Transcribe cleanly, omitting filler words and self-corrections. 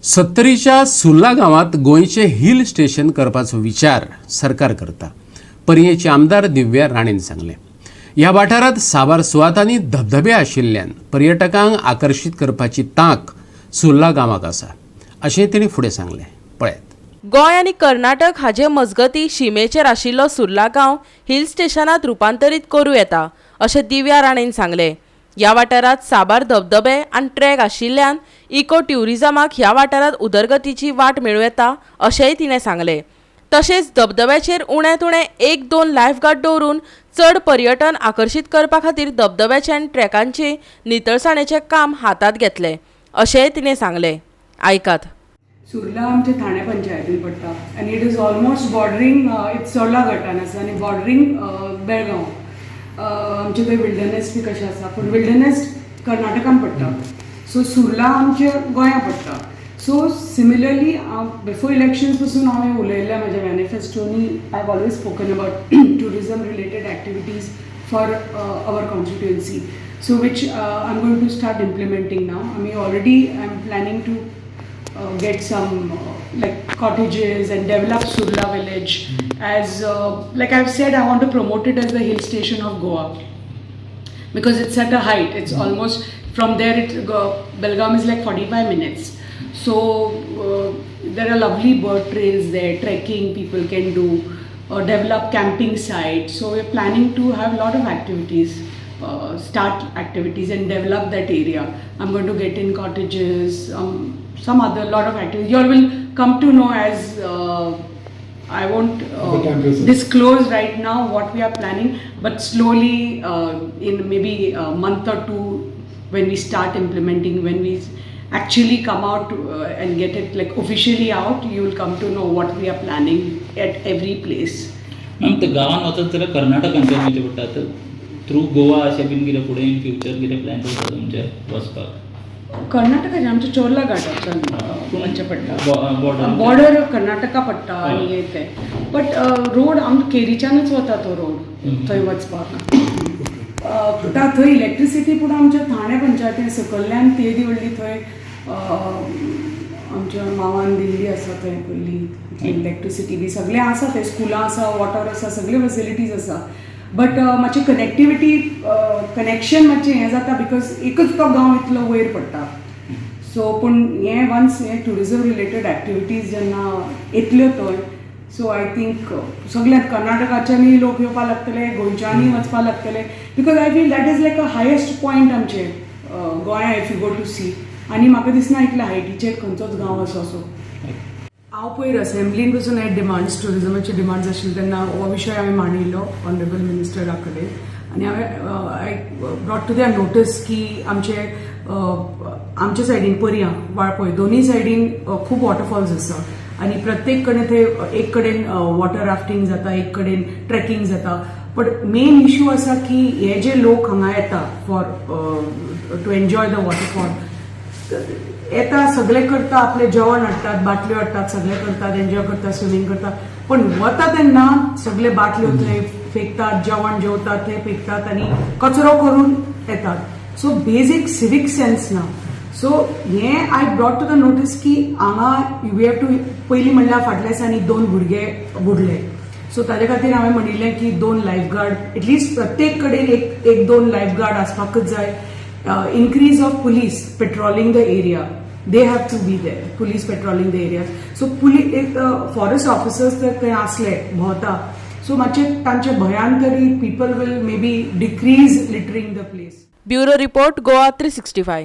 सत्तरीच्या सुर्ला गावात गोंयचे hill station करपाचो विचार सरकार करता, पर्येचे आमदार दिव्या राणेन सांगले. ह्या वाठारांत साबार सुवातांनी धबधबे आशिल्ल्यान पर्यटकांक आकर्षित करपाची तांक सुर्ला गांवाक आसा, अशें तिणें फुडें सांगलें. पळयात. गोंय आनी कर्नाटक हाचे मजगती शिमेचेर आशिल्लो सुर्ला गांव हिल स्टेशनांत रुपांतरीत करूं येता, अशें दिव्या राणेन सांगलें. ह्या वाठारांत साबार धबधबे आनी ट्रॅक आशिल्ल्यान इको ट्युरिझमाक ह्या वाठारांत उदरगतीची वाट मेळूं येता, अशेंय तिणें सांगलें. तशेंच धबधब्याचेर उण्यांत उणें 1-2 लायफगार्ड दवरून चड पर्यटन आकर्शीत करपा खातीर धबधब्याचे आनी ट्रॅकांची नितळसाणेचें काम हातांत घेतलें, अशेंय तिणें सांगलें. आयकात. सुर्ला आमच्या ठाणे पंचायतीन पडटा आनी इट इज ऑलमोस्ट बॉर्डरींग इट्स सोर्ला गटान आसा आनी बॉर्डरींग बेळगांव. आमचे थंय विल्डरनेस बी कशें आसा, पूण विल्डरनेस कर्नाटकान पडटा, सो सुर्ला आमच्या गोंया पडटा. सो सिमिलरली बिफोर इलेक्शन्स पासून हांवें उलयल्लें म्हाज्या मॅनिफेस्टोनी. I have always spoken about tourism related activities for our constituency, so which I am going to start implementing now. आमी already I am planning to get some like cottages and develop Surla village as like I've said, I want to promote it as the hill station of Goa because it's at a height. It's almost from there Belgaum is like 45 minutes, so there are lovely bird trails there, trekking people can do, develop camping sites. So we're planning to have a lot of activities, start activities and develop that area. I'm going to get in cottages, some other lot of activities. You all will come to know as I won't disclose right now what we are planning, but slowly in maybe a month or two when we start implementing, when we actually come out and get it like officially out, you will come to know what we are planning at every place. Ma'am, ते गावान वचत जाल्यार कर्नाटकांतल्यान वयचें पडटा, through Goa अशें bin कितें फुडें in future कितें plan करता तुमचे वचपाक? कर्नाटकाचे आमच्या चोर्ला घाटाच्यान वचचें पडटा, बॉर्डर कर्नाटका पडटा आनी ते. बट रोड आमकां केरीच्यानूच वता तो रोड थंय वचपाक. थंय इलेक्ट्रिसिटी पूण आमच्या ठाणे पंचायतीन सकयल्यान तेदी व्हडली थंय आमच्या मावान दिल्ली आसा थंय पयली इलेक्ट्रिसिटी बी सगळें आसा थंय, स्कुलां आसा, वॉटर आसा, सगळे फेसिलिटीज आसा. बट मातशें कनेक्टिविटी कनेक्शन मातशें हें जाता बिकॉज एकच तो गांव इतलो वयर पडटा. सो पूण हें वन्स हें ट्युरिजम रिलेटेड एक्टिविटीज जेन्ना येतल्यो थंय, सो आय थिंक सगळ्यात कर्नाटकाच्यानूय लोक येवपा लागतले, गोंयच्यानूय वचपा लागतले, because I feel that is like a highest point आमचे गोंया if you go to sea. आनी म्हाका दिसना इतल्या हायटीचेर खंयचोच गांव आसा. सो हांव पयर असेंब्लीन पसून हे डिमांड्स टुरिजमाचे डिमांड्स आशिल्ले तेन्ना हो विशय हांवें मांडिल्लो ऑनरेबल मिनिस्टरा कडेन आनी हांवें ब्रॉट टू देअर नोटीस की आमचे सायडीन पर्या वाळपय दोनूय सायडीन खूब वॉटरफॉल्स आसा आनी प्रत्येक कडेन थंय एक कडेन वॉटर राफ्टींग जाता, एक कडेन ट्रेकिंग जाता. बट मेन इश्यू आसा की हे जे लोक हांगा येता for to enjoy the waterfall, येता सगळे करता, आपले जेवण हाडटात, बाटल्यो हाडटात, सगळे करतात, एन्जॉय करतात, स्विमींग करतात, पण वता तेन्ना सगळे बाटल्यो थंय फेकतात, जेवण जेवतात थंय फेकतात आनी कचरो करून येतात. सो बेजीक सिवीक सेन्स ना. सो हें I brought to the notice की हांगा वी हॅव टू पयलीं म्हणल्यार फाटल्या दिसांनी 2 भुरगे बुडले. सो ताजे खातीर हांवें म्हणिल्लें की 2 लायफगार्ड एटलिस्ट प्रत्येक कडेन एक 2 लायफगार्ड आसपाकच जाय. Increase of police patrolling the area, they have to be there, police patrolling the areas. So forest officers तर थंय आसले भोंवता, सो मातशे तांचे भयान तरी people will maybe decrease littering the place. Bureau report Goa 365.